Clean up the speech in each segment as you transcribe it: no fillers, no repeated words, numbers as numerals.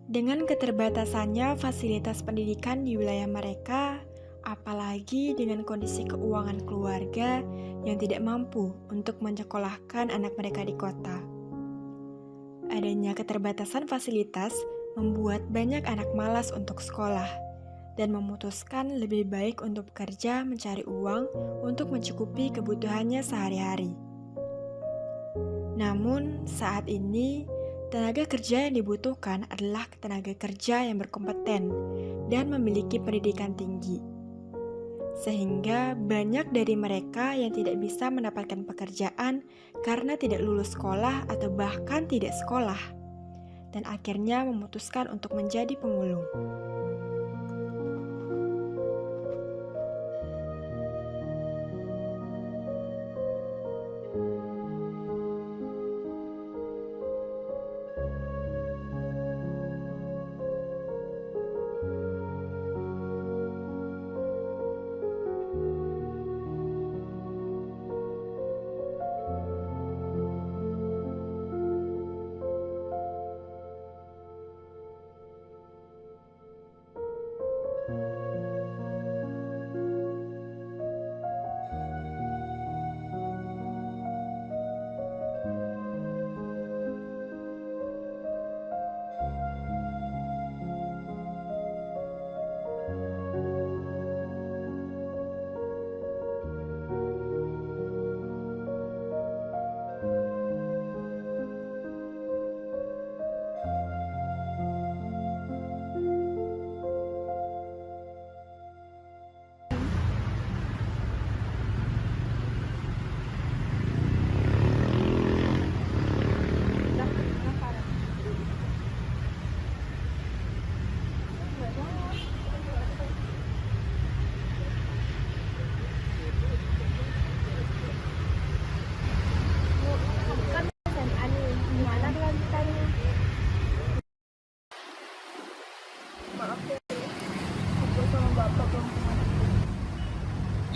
Dengan keterbatasannya fasilitas pendidikan di wilayah mereka, apalagi dengan kondisi keuangan keluarga yang tidak mampu untuk menyekolahkan anak mereka di kota. Adanya keterbatasan fasilitas membuat banyak anak malas untuk sekolah dan memutuskan lebih baik untuk bekerja mencari uang untuk mencukupi kebutuhannya sehari-hari. Namun, saat ini tenaga kerja yang dibutuhkan adalah tenaga kerja yang berkompeten dan memiliki pendidikan tinggi. Sehingga banyak dari mereka yang tidak bisa mendapatkan pekerjaan karena tidak lulus sekolah atau bahkan tidak sekolah, dan akhirnya memutuskan untuk menjadi pemulung.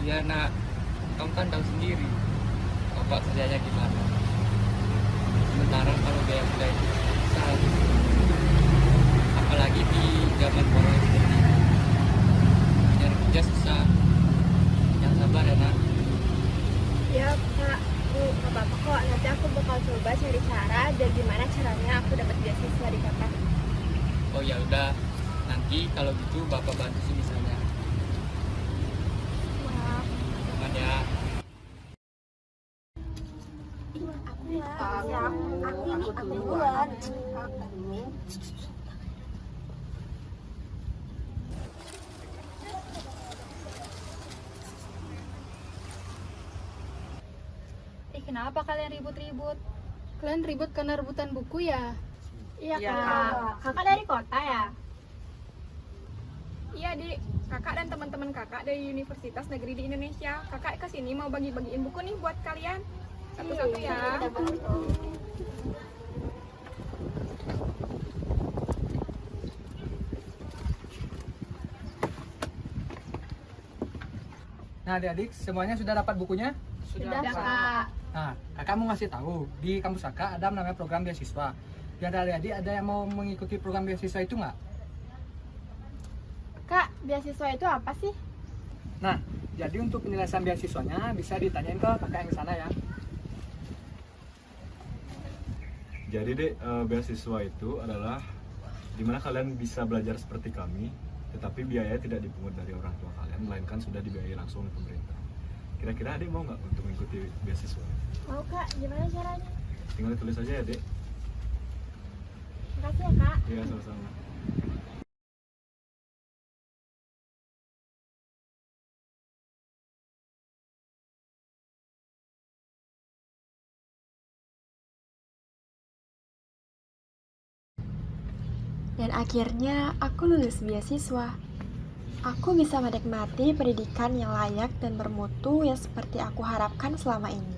Iya nak, kamu kan tahu sendiri bapak kerjanya gimana. Sementara kalau biaya kuliah itu besar, apalagi di zaman corona seperti ini, nyari kerja susah. Yang sabar ya nak. Ya Kak, nggak apa-apa kok. Nanti aku bakal coba cari cara dan gimana caranya aku dapat beasiswa di Kakak. Oh ya udah, nanti kalau gitu bapak bantu sih misalnya. Maaf, Aman ya. aku duluan. Kenapa kalian ribut-ribut? Kalian ribut karena rebutan buku ya? Iya Kak, Kakak dari kota ya? Iya, Dik. Kakak dan teman-teman kakak dari Universitas Negeri di Indonesia. Kakak ke sini mau bagi-bagiin buku nih buat kalian. Satu-satu ya. Nah, adik-adik, semuanya sudah dapat bukunya? Sudah Kak. Nah, kakak mau ngasih tahu, di kampus kakak ada namanya program beasiswa. Di antara adik-adik ada yang mau mengikuti program beasiswa itu nggak? Kak, beasiswa itu apa sih? Nah, jadi untuk penjelasan beasiswanya bisa ditanyain ke kakak yang di sana ya. Jadi dek, beasiswa itu adalah dimana kalian bisa belajar seperti kami, tetapi biayanya tidak dipungut dari orang tua kalian, melainkan sudah dibiayai langsung oleh pemerintah. Kira-kira adik mau nggak untuk mengikuti beasiswa? Mau Kak, gimana caranya? Tinggal ditulis aja ya dek. Makasih ya Kak. Iya sama-sama. Dan akhirnya aku lulus beasiswa. Aku bisa menikmati pendidikan yang layak dan bermutu yang seperti aku harapkan selama ini.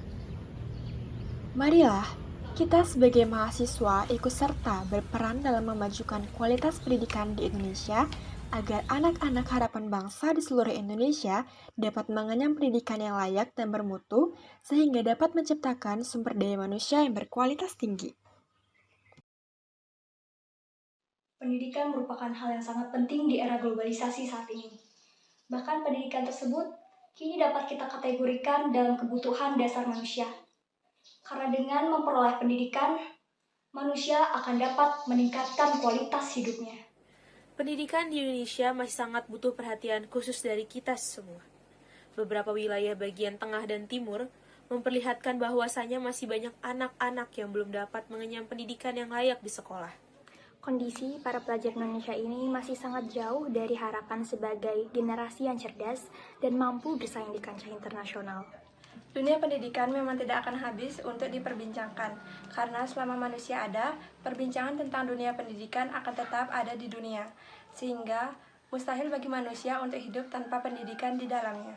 Marilah, kita sebagai mahasiswa ikut serta berperan dalam memajukan kualitas pendidikan di Indonesia agar anak-anak harapan bangsa di seluruh Indonesia dapat mengenyam pendidikan yang layak dan bermutu, sehingga dapat menciptakan sumber daya manusia yang berkualitas tinggi. Pendidikan merupakan hal yang sangat penting di era globalisasi saat ini. Bahkan pendidikan tersebut kini dapat kita kategorikan dalam kebutuhan dasar manusia. Karena dengan memperoleh pendidikan, manusia akan dapat meningkatkan kualitas hidupnya. Pendidikan di Indonesia masih sangat butuh perhatian khusus dari kita semua. Beberapa wilayah bagian tengah dan timur memperlihatkan bahwasanya masih banyak anak-anak yang belum dapat mengenyam pendidikan yang layak di sekolah. Kondisi para pelajar Indonesia ini masih sangat jauh dari harapan sebagai generasi yang cerdas dan mampu bersaing di kancah internasional. Dunia pendidikan memang tidak akan habis untuk diperbincangkan, karena selama manusia ada, perbincangan tentang dunia pendidikan akan tetap ada di dunia, sehingga mustahil bagi manusia untuk hidup tanpa pendidikan di dalamnya.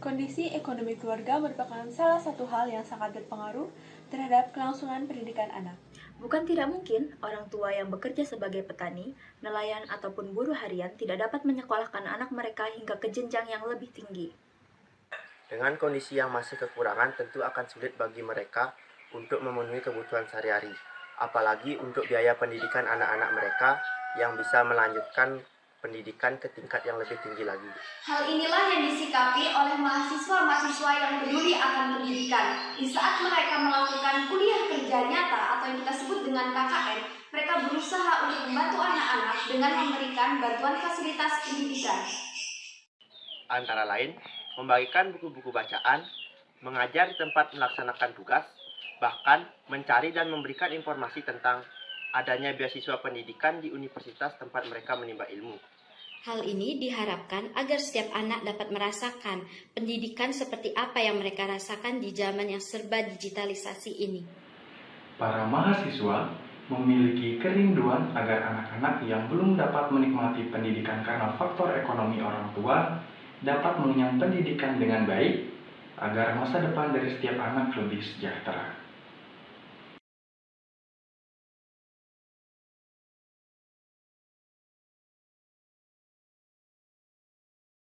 Kondisi ekonomi keluarga merupakan salah satu hal yang sangat berpengaruh terhadap kelangsungan pendidikan anak. Bukan tidak mungkin orang tua yang bekerja sebagai petani, nelayan, ataupun buruh harian tidak dapat menyekolahkan anak mereka hingga ke jenjang yang lebih tinggi. Dengan kondisi yang masih kekurangan, tentu akan sulit bagi mereka untuk memenuhi kebutuhan sehari-hari, apalagi untuk biaya pendidikan anak-anak mereka yang bisa melanjutkan pendidikan ke tingkat yang lebih tinggi lagi. Hal inilah yang disikapi oleh mahasiswa-mahasiswa yang peduli akan pendidikan. Di saat mereka melakukan kuliah kerja nyata atau yang kita sebut dengan KKN, mereka berusaha untuk membantu anak-anak dengan memberikan bantuan fasilitas pendidikan. Antara lain, membagikan buku-buku bacaan, mengajar di tempat melaksanakan tugas, bahkan mencari dan memberikan informasi tentang adanya beasiswa pendidikan di universitas tempat mereka menimba ilmu. Hal ini diharapkan agar setiap anak dapat merasakan pendidikan seperti apa yang mereka rasakan di zaman yang serba digitalisasi ini. Para mahasiswa memiliki kerinduan agar anak-anak yang belum dapat menikmati pendidikan karena faktor ekonomi orang tua dapat mengenyam pendidikan dengan baik agar masa depan dari setiap anak lebih sejahtera.